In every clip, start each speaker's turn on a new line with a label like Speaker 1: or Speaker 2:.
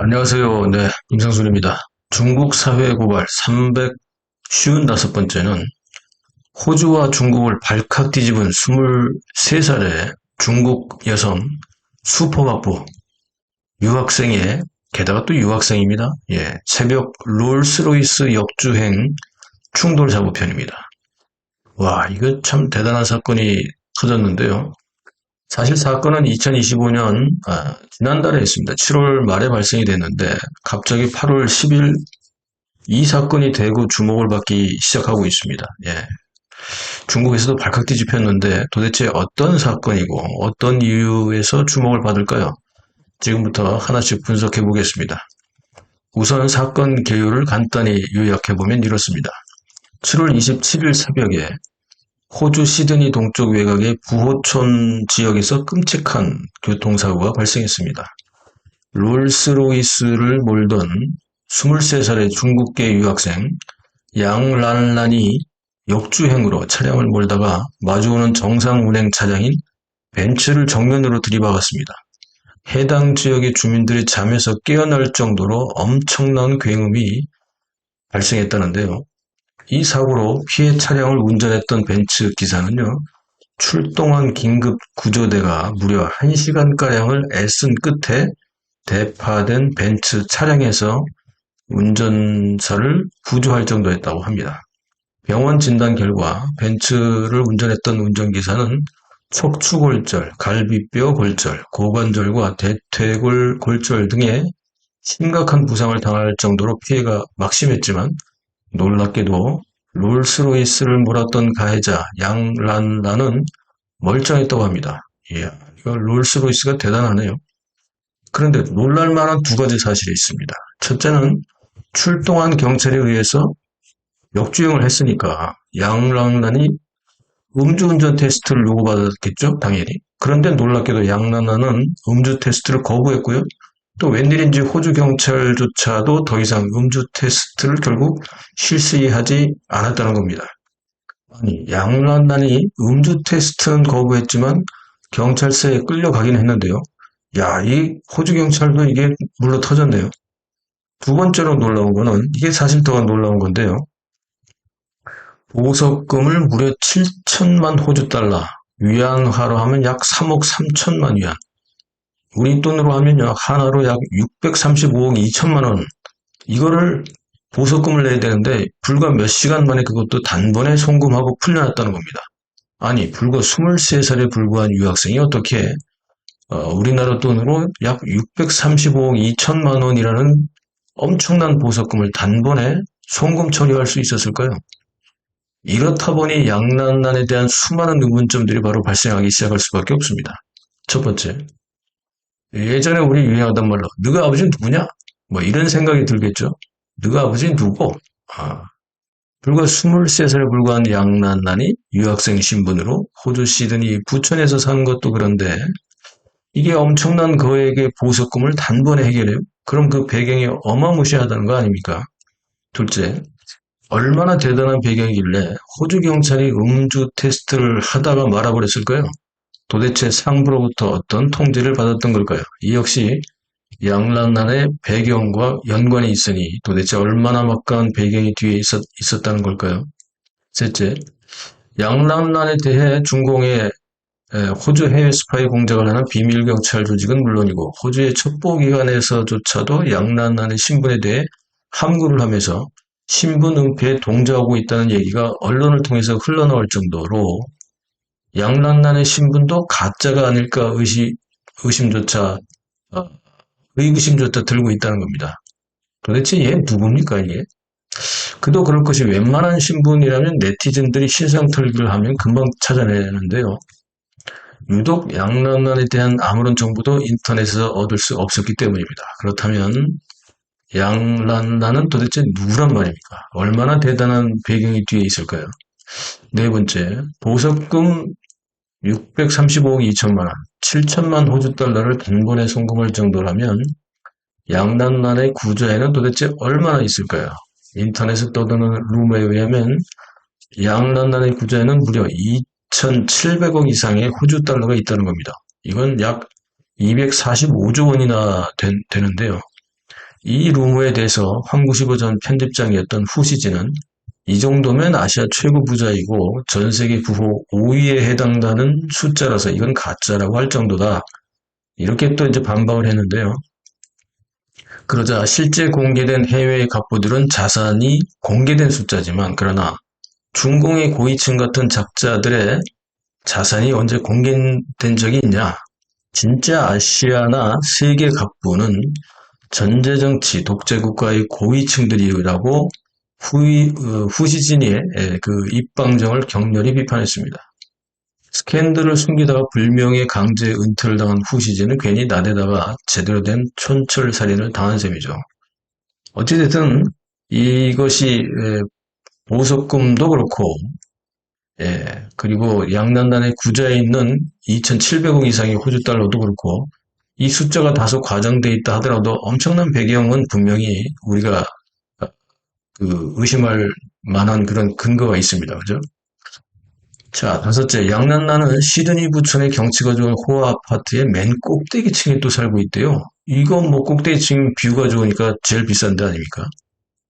Speaker 1: 안녕하세요. 네, 임상순입니다. 중국 사회 고발 355번째는 호주와 중국을 발칵 뒤집은 23살의 중국 여성 슈퍼바프 유학생의, 게다가 또 유학생입니다. 예, 새벽 롤스로이스 역주행 충돌 사고편입니다. 와, 이거 참 대단한 사건이 터졌는데요. 사실 사건은 2025년 지난달에 있습니다. 7월 말에 발생이 됐는데 갑자기 8월 10일 이 사건이 대구 주목을 받기 시작하고 있습니다. 예. 중국에서도 발칵 뒤집혔는데 도대체 어떤 사건이고 어떤 이유에서 주목을 받을까요? 지금부터 하나씩 분석해 보겠습니다. 우선 사건 개요를 간단히 요약해 보면 이렇습니다. 7월 27일 새벽에 호주 시드니 동쪽 외곽의 부호촌 지역에서 끔찍한 교통사고가 발생했습니다. 롤스로이스를 몰던 23살의 중국계 유학생 양란란이 역주행으로 차량을 몰다가 마주오는 정상 운행 차량인 벤츠를 정면으로 들이박았습니다. 해당 지역의 주민들이 잠에서 깨어날 정도로 엄청난 굉음이 발생했다는데요. 이 사고로 피해 차량을 운전했던 벤츠 기사는요, 출동한 긴급 구조대가 무려 1시간가량을 애쓴 끝에 대파된 벤츠 차량에서 운전사를 구조할 정도였다고 합니다. 병원 진단 결과 벤츠를 운전했던 운전기사는 척추골절, 갈비뼈 골절, 고관절과 대퇴골 골절 등의 심각한 부상을 당할 정도로 피해가 막심했지만 놀랍게도 롤스로이스를 몰았던 가해자 양란란은 멀쩡했다고 합니다. 이야, 이거 롤스로이스가 대단하네요. 그런데 놀랄만한 두 가지 사실이 있습니다. 첫째는 출동한 경찰에 의해서 역주행을 했으니까 양란란이 음주운전 테스트를 요구받았겠죠, 당연히. 그런데 놀랍게도 양란란은 음주 테스트를 거부했고요. 또 웬일인지 호주 경찰조차도 더 이상 음주 테스트를 결국 실시하지 않았다는 겁니다. 아니, 양란란이 음주 테스트는 거부했지만 경찰서에 끌려가긴 했는데요. 야, 이 호주 경찰도 이게 물러 터졌네요. 두 번째로 놀라운 거는 이게 사실 더 놀라운 건데요. 보석금을 무려 7천만 호주 달러, 위안화로 하면 약 3억 3천만 위안. 우리 돈으로 하면요, 하나로 약 635억 2천만 원. 이거를 보석금을 내야 되는데, 불과 몇 시간 만에 그것도 단번에 송금하고 풀려났다는 겁니다. 아니, 불과 23살에 불과한 유학생이 어떻게, 우리나라 돈으로 약 635억 2천만 원이라는 엄청난 보석금을 단번에 송금 처리할 수 있었을까요? 이렇다 보니 양난란에 대한 수많은 의문점들이 바로 발생하기 시작할 수밖에 없습니다. 첫 번째, 예전에 우리 유행하던 말로 너가 아버지는 누구냐? 뭐 이런 생각이 들겠죠. 너가 아버지는 누구? 아, 불과 23살에 불과한 양란란이 유학생 신분으로 호주 시드니 부천에서 사는 것도 그런데 이게 엄청난 거액의 보석금을 단번에 해결해요. 그럼 그 배경이 어마무시하다는 거 아닙니까? 둘째, 얼마나 대단한 배경이길래 호주 경찰이 음주 테스트를 하다가 말아버렸을까요? 도대체 상부로부터 어떤 통지를 받았던 걸까요? 이 역시 양란란의 배경과 연관이 있으니 도대체 얼마나 막강한 배경이 뒤에 있었다는 걸까요? 셋째, 양란란에 대해 중공의 호주 해외 스파이 공작을 하는 비밀 경찰 조직은 물론이고 호주의 첩보기관에서조차도 양란란의 신분에 대해 함구를 하면서 신분 은폐에 동조하고 있다는 얘기가 언론을 통해서 흘러나올 정도로 양란란의 신분도 가짜가 아닐까 의심조차 의구심조차 들고 있다는 겁니다. 도대체 얘 누굽니까 이게? 그도 그럴 것이 웬만한 신분이라면 네티즌들이 신상털기를 하면 금방 찾아내는데요. 유독 양란란에 대한 아무런 정보도 인터넷에서 얻을 수 없었기 때문입니다. 그렇다면 양란란은 도대체 누구란 말입니까? 얼마나 대단한 배경이 뒤에 있을까요? 네 번째, 보석금 635억 2천만 원, 7천만 호주 달러를 단번에 송금할 정도라면 양란란의 구조에는 도대체 얼마나 있을까요? 인터넷에 떠도는 루머에 의하면 양란란의 구조에는 무려 2,700억 이상의 호주 달러가 있다는 겁니다. 이건 약 245조 원이나 되는데요. 이 루머에 대해서 황구시보 전 편집장이었던 후시진은 이 정도면 아시아 최고 부자이고 전 세계 부호 5위에 해당되는 숫자라서 이건 가짜라고 할 정도다. 이렇게 또 이제 반박을 했는데요. 그러자 실제 공개된 해외 갑부들은 자산이 공개된 숫자지만 그러나 중공의 고위층 같은 작자들의 자산이 언제 공개된 적이 있냐? 진짜 아시아나 세계 갑부는 전제정치, 독재국가의 고위층들이라고 후시진이의 그 입방정을 격렬히 비판했습니다. 스캔들을 숨기다가 불명예 강제 은퇴를 당한 후시진은 괜히 나대다가 제대로 된 촌철살인을 당한 셈이죠. 어찌됐든 이것이 보석금도 그렇고 그리고 양난단의 구자에 있는 2,700억 이상의 호주 달러도 그렇고 이 숫자가 다소 과장돼 있다 하더라도 엄청난 배경은 분명히 우리가 의심할 만한 그런 근거가 있습니다. 그죠? 자, 다섯째, 양난나는 시드니 부천의 경치가 좋은 호화 아파트의 맨 꼭대기층에 또 살고 있대요. 이거 뭐 꼭대기층 뷰가 좋으니까 제일 비싼 데 아닙니까?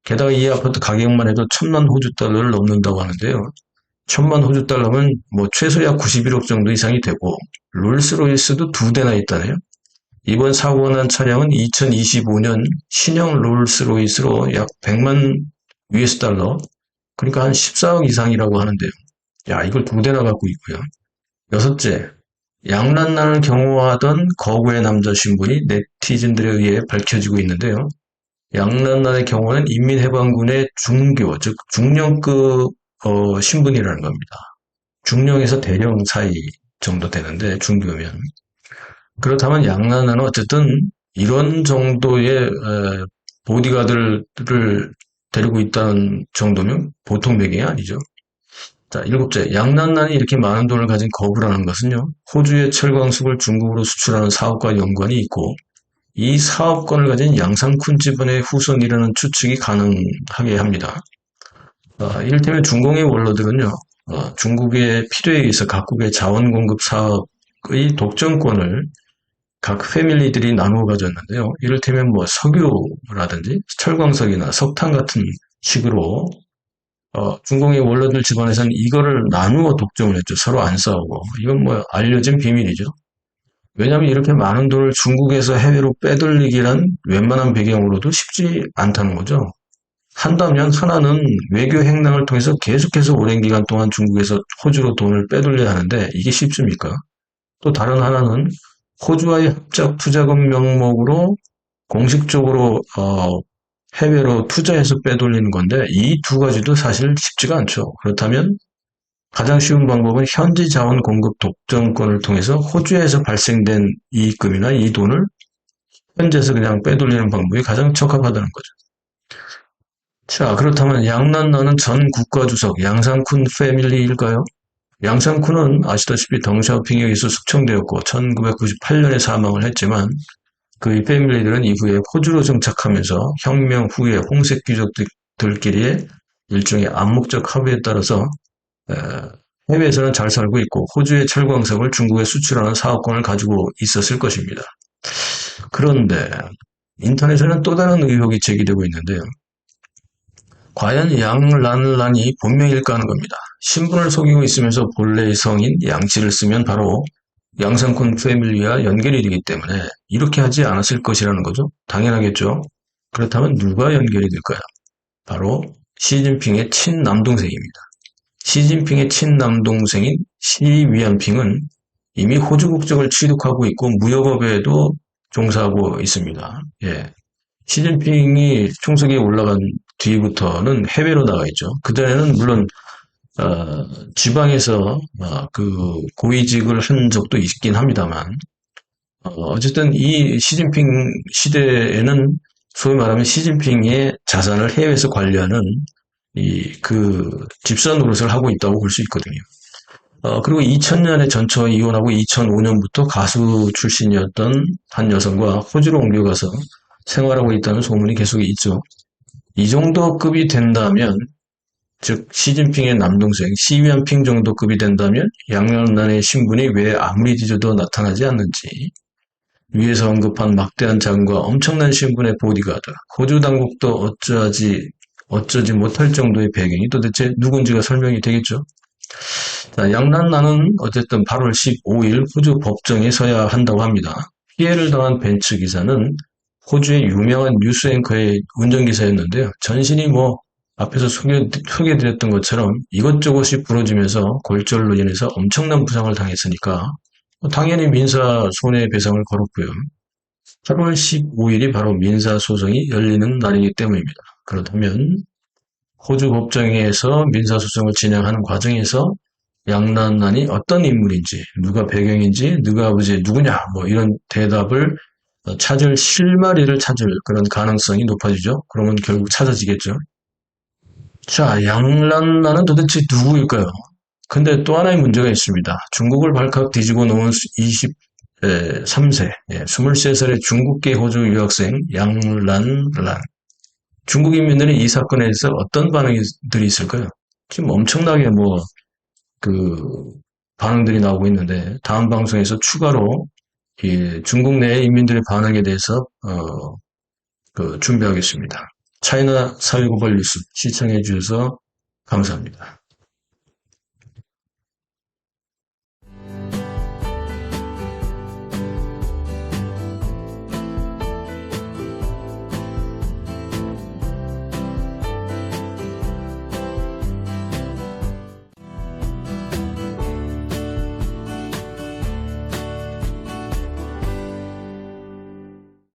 Speaker 1: 게다가 이 아파트 가격만 해도 1,000만 호주 달러를 넘는다고 하는데요. 1,000만 호주 달러면 뭐 최소 약 91억 정도 이상이 되고 롤스로이스도 2대나 있다네요. 이번 사고가 난 차량은 2025년 신형 롤스로이스로 약 100만 US 달러, 그러니까 한 14억 이상이라고 하는데요. 야, 이걸 2대나 갖고 있고요. 여섯째, 양난난을 경호하던 거구의 남자 신분이 네티즌들에 의해 밝혀지고 있는데요. 양난난의 경우는 인민해방군의 중교, 즉 중령급 신분이라는 겁니다. 중령에서 대령 사이 정도 되는데 중교면. 그렇다면 양난난은 어쨌든 이런 정도의 보디가드를 데리고 있다는 정도면 보통 배경이 아니죠. 자, 일곱째, 양난난이 이렇게 많은 돈을 가진 거부라는 것은요, 호주의 철광석을 중국으로 수출하는 사업과 연관이 있고, 이 사업권을 가진 양상쿤 집안의 후손이라는 추측이 가능하게 합니다. 이를테면 중공의 원로들은요, 중국의 필요에 의해서 각국의 자원 공급 사업의 독점권을 각 패밀리들이 나누어 가졌는데요. 이를테면 뭐 석유라든지 철광석이나 석탄 같은 식으로 중공의 원로들 집안에서는 이거를 나누어 독점을 했죠. 서로 안 싸우고. 이건 뭐 알려진 비밀이죠. 왜냐하면 이렇게 많은 돈을 중국에서 해외로 빼돌리기란 웬만한 배경으로도 쉽지 않다는 거죠. 한다면 하나는 외교 행랑을 통해서 계속해서 오랜 기간 동안 중국에서 호주로 돈을 빼돌려야 하는데 이게 쉽습니까? 또 다른 하나는 호주와의 합작 투자금 명목으로 공식적으로 해외로 투자해서 빼돌리는 건데 이 두 가지도 사실 쉽지가 않죠. 그렇다면 가장 쉬운 방법은 현지 자원 공급 독점권을 통해서 호주에서 발생된 이익금이나 이 돈을 현지에서 그냥 빼돌리는 방법이 가장 적합하다는 거죠. 자, 그렇다면 양난나는 전 국가주석 양상쿤 패밀리일까요? 양상쿤은 아시다시피 덩샤오핑에 의해서 숙청되었고 1998년에 사망을 했지만 그의 패밀리들은 이후에 호주로 정착하면서 혁명 후에 홍색 귀족들끼리의 일종의 암묵적 합의에 따라서 해외에서는 잘 살고 있고 호주의 철광석을 중국에 수출하는 사업권을 가지고 있었을 것입니다. 그런데 인터넷에는 또 다른 의혹이 제기되고 있는데요. 과연 양란란이 본명일까 하는 겁니다. 신분을 속이고 있으면서 본래의 성인 양씨를 쓰면 바로 양상쿤 패밀리와 연결이 되기 때문에 이렇게 하지 않았을 것이라는 거죠. 당연하겠죠. 그렇다면 누가 연결이 될까요? 바로 시진핑의 친남동생입니다. 시진핑의 친남동생인 시위안핑은 이미 호주 국적을 취득하고 있고 무역업에도 종사하고 있습니다. 예. 시진핑이 총석에 올라간 뒤부터는 해외로 나가 있죠. 그전에는 물론 지방에서 그 고위직을 한 적도 있긴 합니다만 어쨌든 이 시진핑 시대에는 소위 말하면 시진핑의 자산을 해외에서 관리하는 그 집사 노릇을 하고 있다고 볼 수 있거든요. 그리고 2000년에 전처와 이혼하고 2005년부터 가수 출신이었던 한 여성과 호주로 옮겨가서 생활하고 있다는 소문이 계속 있죠. 이 정도 급이 된다면, 즉 시진핑의 남동생 시위안핑 정도 급이 된다면 양난란의 신분이 왜 아무리 뒤져도 나타나지 않는지, 위에서 언급한 막대한 자금과 엄청난 신분의 보디가드, 호주 당국도 어쩌지 못할 정도의 배경이 도대체 누군지가 설명이 되겠죠. 자, 양란나는 어쨌든 8월 15일 호주 법정에 서야 한다고 합니다. 피해를 당한 벤츠 기사는 호주의 유명한 뉴스 앵커의 운전기사였는데요. 전신이 앞에서 소개드렸던 것처럼 이것저것이 부러지면서 골절로 인해서 엄청난 부상을 당했으니까 당연히 민사 손해배상을 걸었고요. 8월 15일이 바로 민사소송이 열리는 날이기 때문입니다. 그렇다면 호주 법정에서 민사소송을 진행하는 과정에서 양란난이 어떤 인물인지, 누가 배경인지, 누가 이제 누구냐, 이런 대답을 찾을 실마리를 찾을 그런 가능성이 높아지죠. 그러면 결국 찾아지겠죠. 자, 양란난은 도대체 누구일까요? 근데 또 하나의 문제가 있습니다. 중국을 발칵 뒤집어 놓은 23세, 23살의 중국계 호주 유학생 양란란. 중국 인민들이 이 사건에 대해서 어떤 반응들이 있을까요? 지금 엄청나게 반응들이 나오고 있는데, 다음 방송에서 추가로 중국 내 인민들의 반응에 대해서, 준비하겠습니다. 차이나 사회고발 뉴스 시청해 주셔서 감사합니다.